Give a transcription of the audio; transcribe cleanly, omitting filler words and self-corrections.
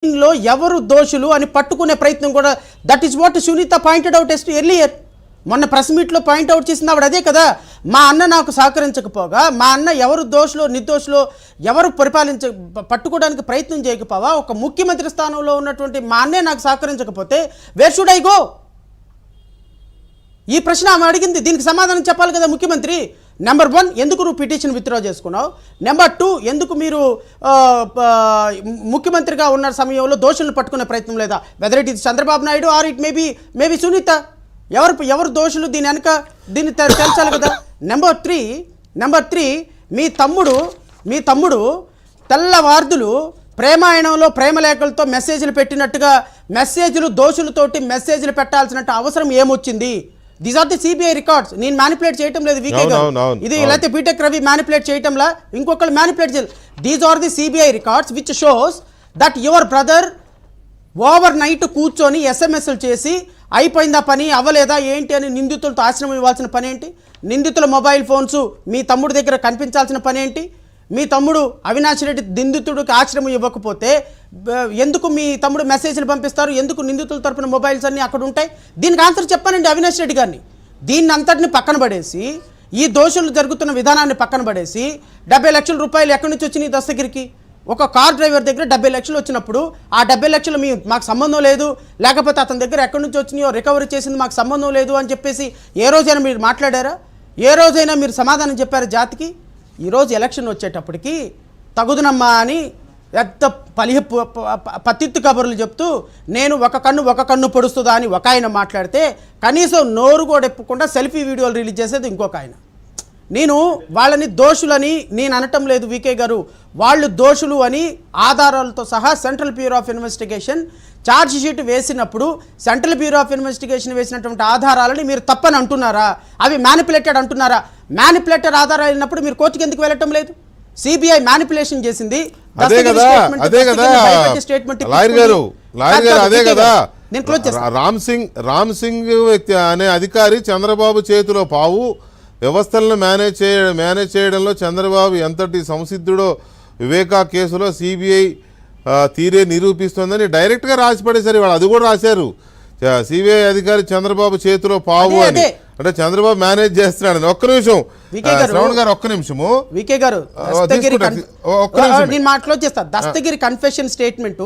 లో ఎవరు దోషులు అని పట్టుకునే ప్రయత్నం కూడా that is what Sunitha pointed out earlier. మొన్న ప్రెస్ మీట్లో పాయింట్అవుట్ చేసింది ఆవిడ అదే కదా. మా అన్న నాకు సహకరించకపోగా, మా అన్న ఎవరు దోషులో నిర్దోషులో ఎవరు పట్టుకోవడానికి ప్రయత్నం చేయకపోవా, ఒక ముఖ్యమంత్రి స్థానంలో ఉన్నటువంటి మా అన్నే నాకు సహకరించకపోతే వేర్ షుడ్ ఐ గో? ఈ ప్రశ్న ఆమె అడిగింది. దీనికి సమాధానం చెప్పాలి కదా ముఖ్యమంత్రి. నెంబర్ 1, ఎందుకు నువ్వు పిటిషన్ విత్డ్రా చేసుకున్నావు? నెంబర్ 2, ఎందుకు మీరు ముఖ్యమంత్రిగా ఉన్న సమయంలో దోషులను పట్టుకునే ప్రయత్నం లేదా? Whether it is Chandrababu Naidu or it maybe Sunitha, ఎవరు దోషులు దీని వెనక దీన్ని తెలచాలి కదా. నెంబర్ 3, మీ తమ్ముడు తెల్లవార్దులు ప్రేమాయణంలో ప్రేమలేఖలతో మెసేజ్లు పెట్టినట్టుగా దోషులతోటి మెసేజ్లు పెట్టాల్సిన అవసరం ఏమొచ్చింది? These are the CBI records. నేను మ్యానిపులేట్ చేయటం లేదు వీకే గారు, ఇది లేకపోతే బీటెక్ రవి మ్యానిపులేట్ చేయటంలా, ఇంకొకళ్ళు మ్యానిపులేట్ చేయాలి. These are the CBI records which shows that your brother overnight కూర్చొని ఎస్ఎంఎస్లు చేసి అయిపోయిందా పని అవ్వలేదా ఏంటి అని నిందితులతో ఆశ్రమం ఇవ్వాల్సిన పని ఏంటి? నిందితుల మొబైల్ ఫోన్స్ మీ తమ్ముడి దగ్గర కనిపించాల్సిన పని ఏంటి? మీ తమ్ముడు అవినాష్ రెడ్డి నిందితుడికి ఆశ్రమం ఇవ్వకపోతే ఎందుకు మీ తమ్ముడు మెసేజ్లు పంపిస్తారు? ఎందుకు నిందితుల తరపున మొబైల్స్ అన్నీ అక్కడ ఉంటాయి? దీనికి ఆన్సర్ చెప్పానండి అవినాష్ రెడ్డి గారిని. దీన్ని అంతటిని పక్కన పడేసి, ఈ దోషులు జరుగుతున్న విధానాన్ని పక్కన పడేసి 70 లక్షల రూపాయలు ఎక్కడి నుంచి వచ్చినాయి దస్తగిరికి? ఒక కార్ డ్రైవర్ దగ్గర 70 లక్షలు వచ్చినప్పుడు ఆ 70 లక్షలు మాకు సంబంధం లేదు, లేకపోతే అతని దగ్గర ఎక్కడి నుంచి వచ్చినాయో రికవరీ చేసింది మాకు సంబంధం లేదు అని చెప్పేసి ఏ రోజైనా మీరు మాట్లాడారా? ఏ రోజైనా మీరు సమాధానం చెప్పారు జాతికి? ఈరోజు ఎలక్షన్ వచ్చేటప్పటికి తగుదునమ్మా అని పెద్ద పతిత్తు కబుర్లు చెప్తూ నేను ఒక కన్ను పొడుస్తుందా అని ఒక ఆయన మాట్లాడితే, కనీసం నోరు కూడా ఎప్పకుండా సెల్ఫీ వీడియోలు రిలీజ్ చేసేది ఇంకొక ఆయన. నేను వాళ్ళని దోషులని నేను అనటం లేదు వీకే గారు, వాళ్ళు దోషులు అని ఆధారాలతో సహా central bureau of investigation charge sheet వేసినప్పుడు సెంట్రల్ బ్యూరో ఆఫ్ ఇన్వెస్టిగేషన్ వేసినటువంటి ఆధారాలని మీరు తప్పని అంటున్నారా? అవి మ్యానిపులేటెడ్ అంటున్నారా? మ్యానిపులేటెడ్ ఆధారాలు అయినప్పుడు మీరు కోర్టుకి ఎందుకు వెళ్ళటం లేదు? సిబిఐ మ్యానిపులేషన్ చేసింది. రామ్ సింగ్ వ్యక్తి అనే అధికారి చంద్రబాబు చేతిలో పావు, వ్యవస్థలను మేనేజ్ చేయడంలో చంద్రబాబు ఎంతటి సంసిద్ధుడో వివేకా కేసులో సిబిఐ తీరే నిరూపిస్తోందని డైరెక్ట్గా రాసి పడేశారు. వాళ్ళు అది కూడా రాశారు, సిబిఐ అధికారి చంద్రబాబు చేతిలో పావు అని. అంటే చంద్రబాబు మేనేజ్ చేస్తున్నాడని. ఒక్క నిమిషం శ్రవణ్ గారు, ఒక్క నిమిషము వికే గారు, నేను మాట్లాడేస్తా. Dastagiri confession statement